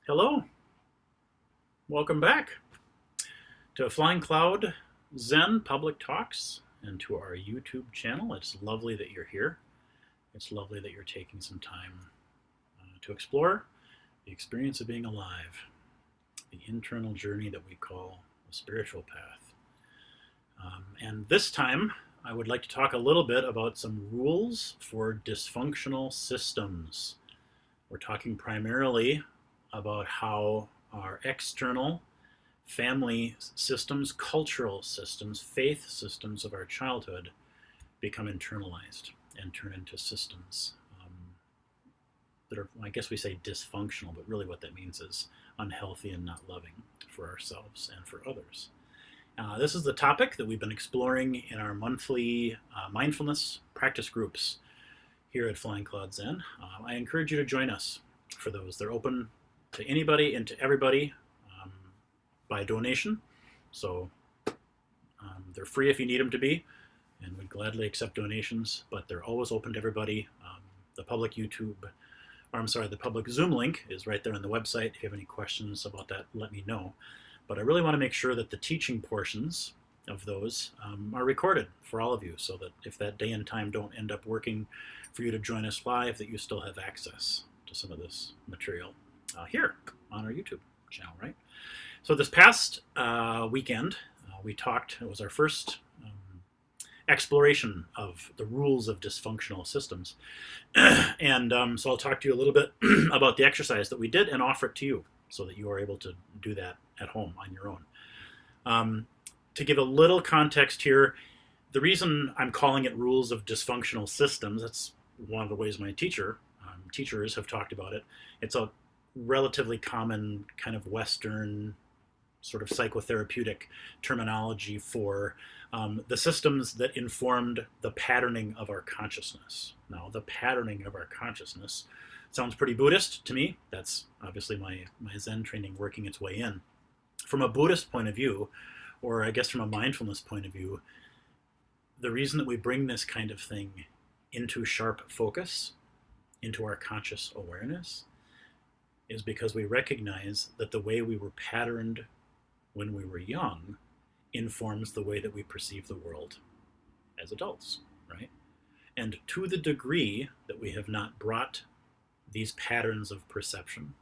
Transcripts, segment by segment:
Hello, welcome back to Flying Cloud Zen Public Talks and to our YouTube channel. It's lovely that you're here. It's lovely that you're taking some time to explore the experience of being alive, the internal journey that we call the spiritual path. And this time, I would like to talk a little bit about some rules for dysfunctional systems. We're talking primarily about how our external family systems, cultural systems, faith systems of our childhood become internalized and turn into systems that are, I guess we say dysfunctional, but really what that means is unhealthy and not loving for ourselves and for others. This is the topic that we've been exploring in our monthly mindfulness practice groups here at Flying Cloud Zen. I encourage you to join us for those. They're open to anybody and to everybody by donation. So they're free if you need them to be, and we'd gladly accept donations, but they're always open to everybody. The public YouTube, or I'm sorry, the public Zoom link is right there on the website. If you have any questions about that, let me know. But I really want to make sure that the teaching portions of those are recorded for all of you, so that if that day and time don't end up working for you to join us live, that you still have access to some of this material here on our YouTube channel, right? So this past weekend, we talked, it was our first exploration of the rules of dysfunctional systems. And so I'll talk to you a little bit about the exercise that we did and offer it to you so that you are able to do that at home on your own. To give a little context here, the reason I'm calling it rules of dysfunctional systems, that's one of the ways my teachers have talked about it. It's a relatively common kind of Western sort of psychotherapeutic terminology for the systems that informed the patterning of our consciousness. Now, the patterning of our consciousness sounds pretty Buddhist to me. That's obviously my Zen training working its way in. From a Buddhist point of view, or I guess from a mindfulness point of view, the reason that we bring this kind of thing into sharp focus, into our conscious awareness, is because we recognize that the way we were patterned when we were young informs the way that we perceive the world as adults, right? And to the degree that we have not brought these patterns of perception,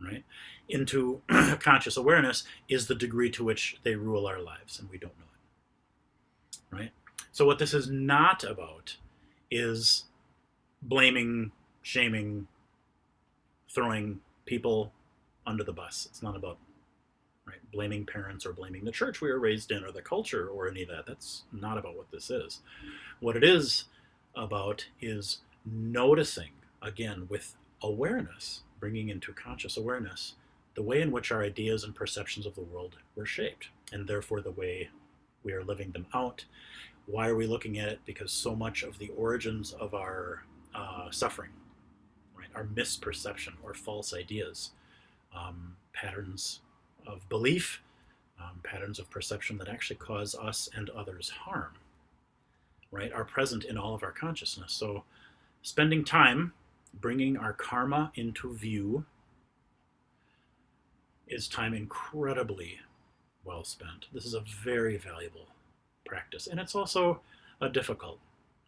right, into conscious awareness is the degree to which they rule our lives, and we don't know it, right? So what this is not about is blaming, shaming, throwing people under the bus. It's not about blaming parents or blaming the church we were raised in or the culture or any of that. That's not about what this is. What it is about is noticing, again, with awareness, bringing into conscious awareness, the way in which our ideas and perceptions of the world were shaped, and therefore the way we are living them out. Why are we looking at it? Because so much of the origins of our suffering, right, our misperception or false ideas, patterns of belief, patterns of perception that actually cause us and others harm, right, are present in all of our consciousness. So spending time bringing our karma into view is time incredibly well spent. This is a very valuable practice, and it's also a difficult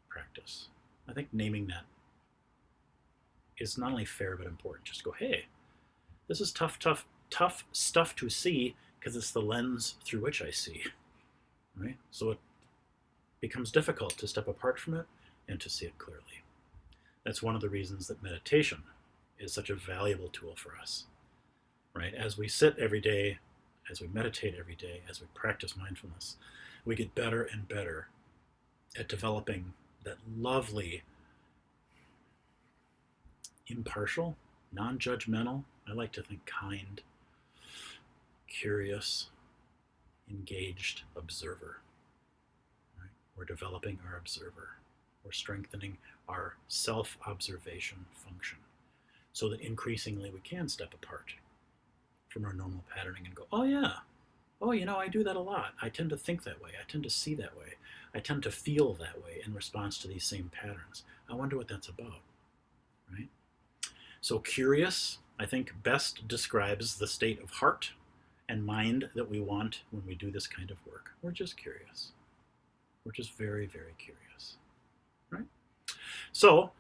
practice. I think naming that is not only fair but important. Just go, hey, this is tough stuff to see because it's the lens through which I see, right? So it becomes difficult to step apart from it and to see it clearly. That's one of the reasons that meditation is such a valuable tool for us, right? As we sit every day, as we meditate every day, as we practice mindfulness, we get better and better at developing that lovely, impartial, non-judgmental, I like to think kind, curious, engaged observer. Right? We're developing our observer. We're strengthening our self-observation function so that increasingly we can step apart from our normal patterning and go, oh yeah, oh, I do that a lot. I tend to think that way. I tend to see that way. I tend to feel that way in response to these same patterns. I wonder what that's about, right? So curious, I think, best describes the state of heart and mind that we want when we do this kind of work. We're just curious. We're just very, very curious, right? So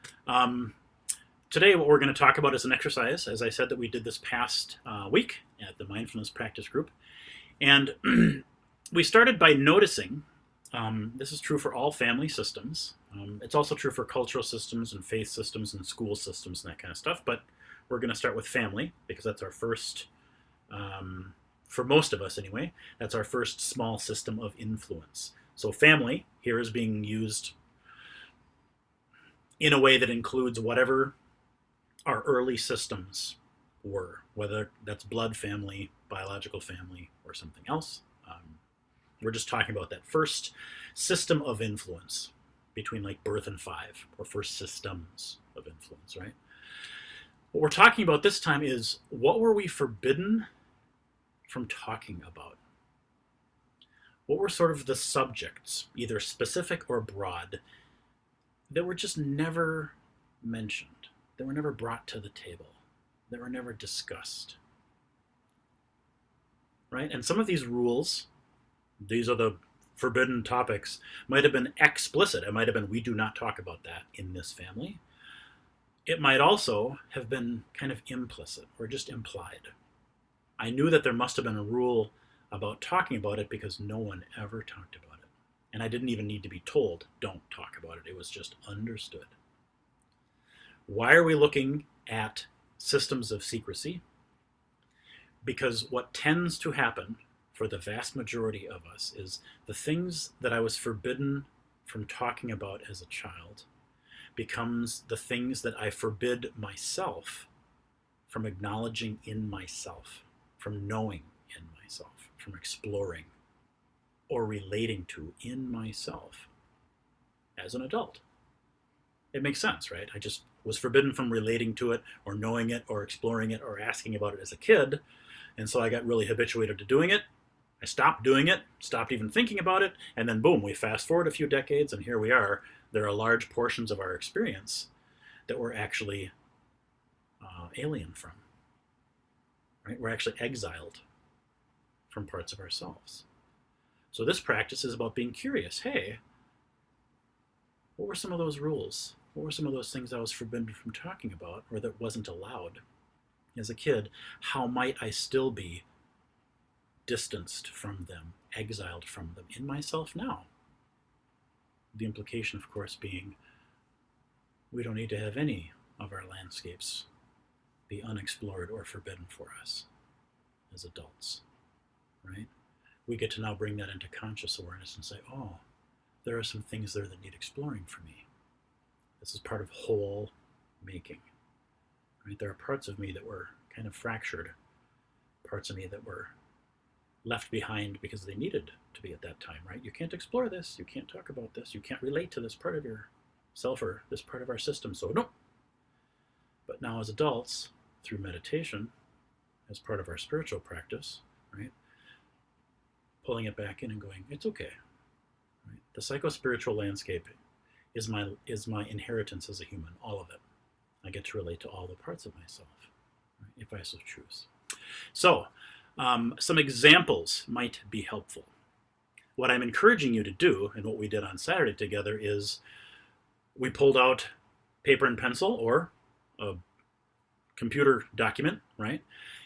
today what we're going to talk about is an exercise, as I said, that we did this past week at the mindfulness practice group. And we started by noticing, this is true for all family systems. It's also true for cultural systems and faith systems and school systems and that kind of stuff. But we're going to start with family because that's our first, for most of us anyway, that's our first small system of influence. So family here is being used in a way that includes whatever our early systems were, whether that's blood family, biological family, or something else. We're just talking about that first system of influence between like birth and 5, or first systems of influence, right? What we're talking about this time is, what were we forbidden from talking about? What were sort of the subjects, either specific or broad, that were just never mentioned, that were never brought to the table, that were never discussed, right? And some of these rules, these are the forbidden topics, might have been explicit. It might have been, we do not talk about that in this family. It might also have been kind of implicit or just implied. I knew that there must have been a rule about talking about it because no one ever talked about it. And I didn't even need to be told, don't talk about it. It was just understood. Why are we looking at systems of secrecy? Because what tends to happen for the vast majority of us is the things that I was forbidden from talking about as a child becomes the things that I forbid myself from acknowledging in myself, from knowing in myself, from exploring or relating to in myself as an adult. It makes sense, right? I just was forbidden from relating to it or knowing it or exploring it or asking about it as a kid. And so I got really habituated to doing it. I stopped doing it, stopped even thinking about it, and then boom, we fast forward a few decades, and here we are. There are large portions of our experience that we're actually alien from, right? We're actually exiled from parts of ourselves. So this practice is about being curious. Hey, what were some of those rules? What were some of those things I was forbidden from talking about, or that wasn't allowed as a kid? How might I still be distanced from them, exiled from them in myself now? The implication, of course, being we don't need to have any of our landscapes be unexplored or forbidden for us as adults, right? We get to now bring that into conscious awareness and say, oh, there are some things there that need exploring for me. This is part of whole making, right? There are parts of me that were kind of fractured, parts of me that were left behind because they needed to be at that time, right? You can't explore this, you can't talk about this, you can't relate to this part of yourself or this part of our system, so no. But now as adults, through meditation, as part of our spiritual practice, right? Pulling it back in and going, it's okay. Right? The psycho-spiritual landscape is my inheritance as a human, all of it. I get to relate to all the parts of myself, right? If I so choose. So, some examples might be helpful. What I'm encouraging you to do, and what we did on Saturday together, is we pulled out paper and pencil or a computer document, right?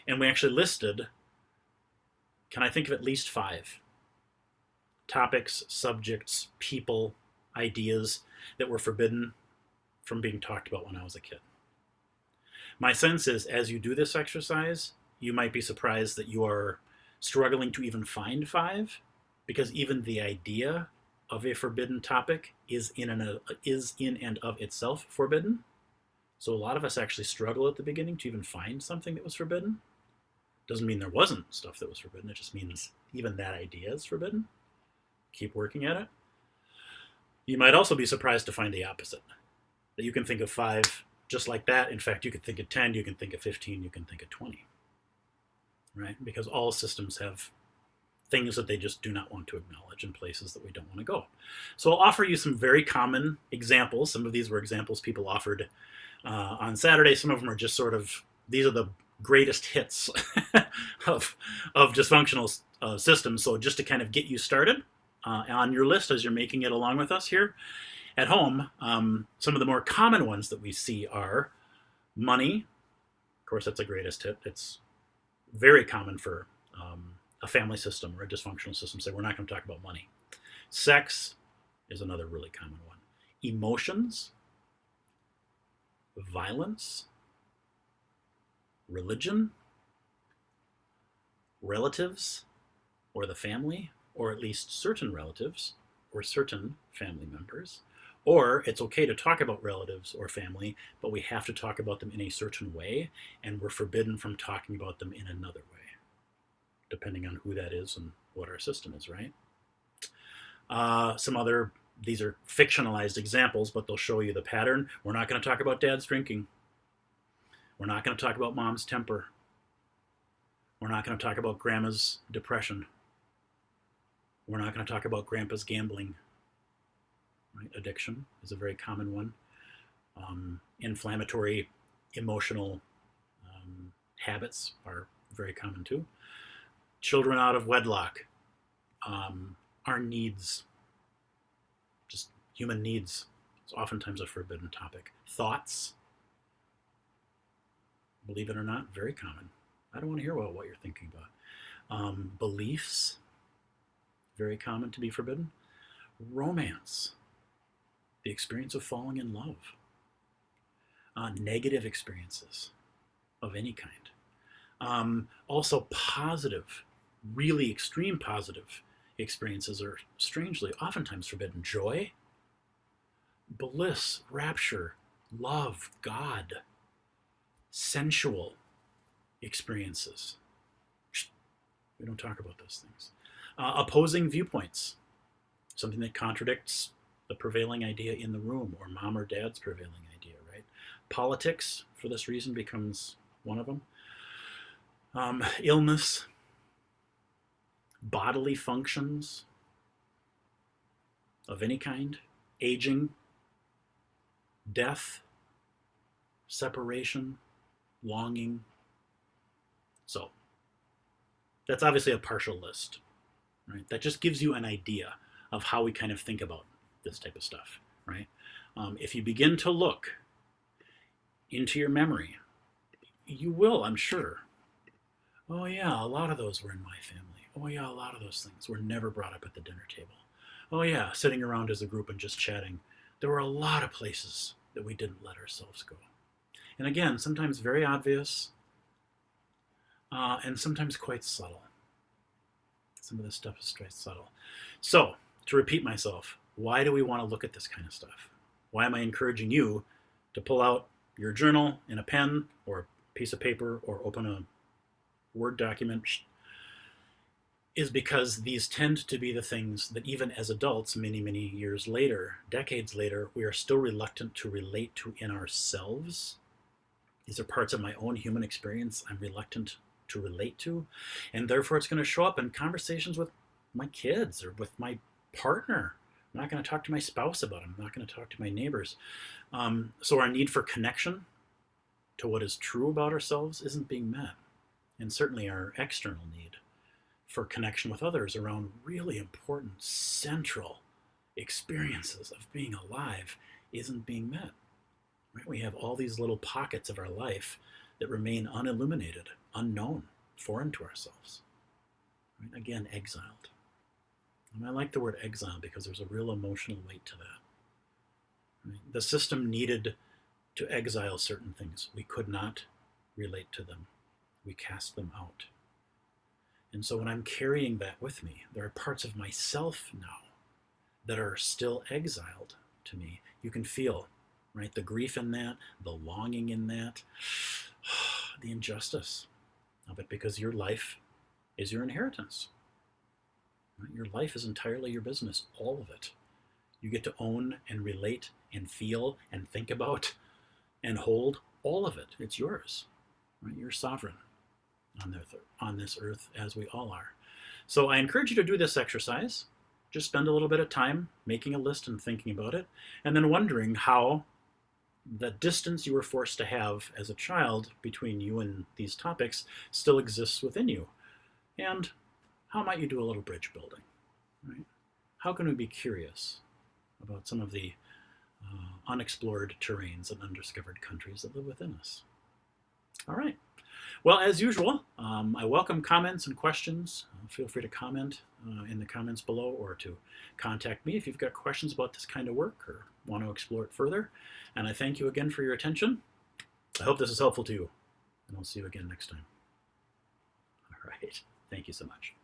And we actually listed, can I think of at least 5 topics, subjects, people, ideas that were forbidden from being talked about when I was a kid. My sense is, as you do this exercise, you might be surprised that you are struggling to even find 5, because even the idea of a forbidden topic is in and of itself forbidden. So a lot of us actually struggle at the beginning to even find something that was forbidden. Doesn't mean there wasn't stuff that was forbidden. It just means even that idea is forbidden. Keep working at it. You might also be surprised to find the opposite, that you can think of 5 just like that. In fact, you could think of 10, you can think of 15, you can think of 20, right? Because all systems have things that they just do not want to acknowledge in places that we don't want to go. So I'll offer you some very common examples. Some of these were examples people offered on Saturday. Some of them are just sort of, these are the greatest hits of, of dysfunctional systems. So just to kind of get you started on your list as you're making it along with us here at home, some of the more common ones that we see are money. Of course, that's a greatest hit. It's very common for a family system or a dysfunctional system to say, we're not going to talk about money. Sex is another really common one. Emotions, violence, religion, relatives, or the family, or at least certain relatives or certain family members. Or it's okay to talk about relatives or family, but we have to talk about them in a certain way, and we're forbidden from talking about them in another way, depending on who that is and what our system is, right? These are fictionalized examples, but they'll show you the pattern. We're not going to talk about dad's drinking. We're not going to talk about mom's temper. We're not going to talk about grandma's depression. We're not going to talk about grandpa's gambling. Right? Addiction is a very common one. Inflammatory emotional habits are very common too. Children out of wedlock, our needs, just human needs, it's oftentimes a forbidden topic. Thoughts, believe it or not, very common. I don't want to hear about what you're thinking about. Beliefs, very common to be forbidden. Romance, the experience of falling in love. Negative experiences of any kind. Also positive, really extreme positive experiences are strangely oftentimes forbidden. Joy, bliss, rapture, love, God, sensual experiences. We don't talk about those things. Opposing viewpoints, something that contradicts the prevailing idea in the room, or mom or dad's prevailing idea, right? Politics, for this reason, becomes one of them. Illness, bodily functions of any kind, aging, death, separation, longing. So that's obviously a partial list, right? That just gives you an idea of how we kind of think about this type of stuff, right? If you begin to look into your memory, you will, I'm sure. Oh yeah, a lot of those were in my family. Oh yeah, a lot of those things were never brought up at the dinner table. Oh yeah, sitting around as a group and just chatting. There were a lot of places that we didn't let ourselves go. And again, sometimes very obvious, and sometimes quite subtle. Some of this stuff is quite subtle. So, to repeat myself, why do we want to look at this kind of stuff? Why am I encouraging you to pull out your journal and a pen or a piece of paper or open a Word document? Is because these tend to be the things that even as adults, many, many years later, decades later, we are still reluctant to relate to in ourselves. These are parts of my own human experience I'm reluctant to relate to, and therefore it's going to show up in conversations with my kids or with my partner. I'm not going to talk to my spouse about it. I'm not going to talk to my neighbors. So our need for connection to what is true about ourselves isn't being met. And certainly our external need for connection with others around really important central experiences of being alive isn't being met. Right? We have all these little pockets of our life that remain unilluminated, unknown, foreign to ourselves. Right? Again, exiled. And I like the word exile because there's a real emotional weight to that. Right? The system needed to exile certain things. We could not relate to them. We cast them out. And so when I'm carrying that with me, there are parts of myself now that are still exiled to me. You can feel, right, the grief in that, the longing in that, the injustice of it, because your life is your inheritance. Right? Your life is entirely your business, all of it. You get to own and relate and feel and think about and hold all of it. It's yours. Right? You're sovereign on this earth, as we all are. So I encourage you to do this exercise. Just spend a little bit of time making a list and thinking about it, and then wondering how the distance you were forced to have as a child between you and these topics still exists within you. And how might you do a little bridge building, right? How can we be curious about some of the unexplored terrains and undiscovered countries that live within us? All right. Well, as usual, I welcome comments and questions. Feel free to comment in the comments below, or to contact me if you've got questions about this kind of work or want to explore it further. And I thank you again for your attention. I hope this is helpful to you, and I'll see you again next time. All right. Thank you so much.